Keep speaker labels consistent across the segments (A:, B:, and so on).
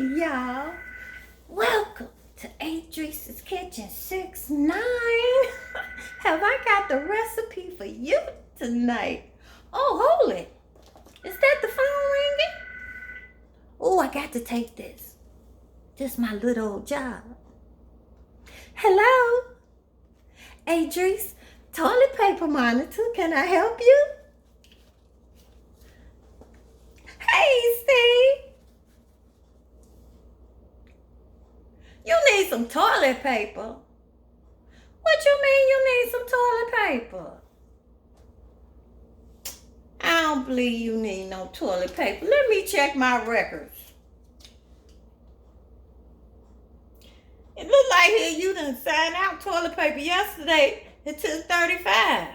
A: y'all. Welcome to Adriese's Kitchen 6-9. Have I got the recipe for you tonight? Oh, hold it. Is that the phone ringing? Oh, I got to take this. This is my little old job. Hello? Adriese, toilet paper monitor, can I help you? Hey, Steve. You need some toilet paper? What you mean you need some toilet paper? I don't believe you need no toilet paper. Let me check my records. It look like here you done signed out toilet paper yesterday at 2:35.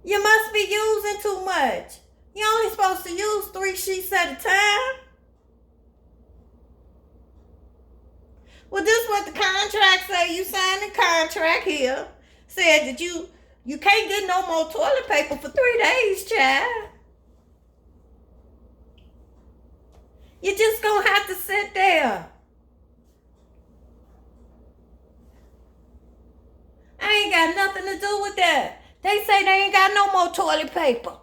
A: You must be using too much. You're only supposed to use 3 sheets at a time. Well, this is what the contract say. You signed the contract here. Said that you can't get no more toilet paper for 3 days, child. You just gonna have to sit there. I ain't got nothing to do with that. They say they ain't got no more toilet paper.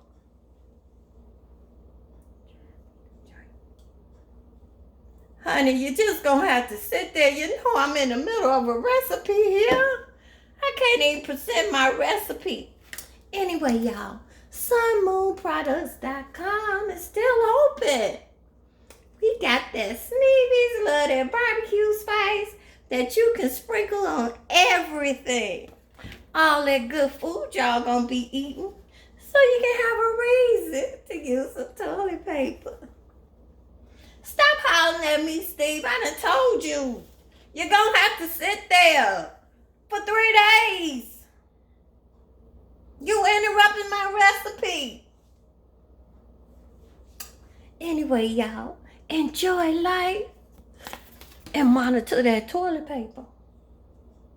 A: Honey, you just gonna have to sit there. You know I'm in the middle of a recipe here. I can't even present my recipe. Anyway, y'all, sunmoonproducts.com is still open. We got that Sneevy Love That BBQ spice that you can sprinkle on everything. All that good food y'all gonna be eating, so you can have a reason to use some toilet paper. Stop hollering at me, Steve. I done told you. You're gonna have to sit there for 3 days. You interrupting my recipe. Anyway, y'all, enjoy life and monitor that toilet paper.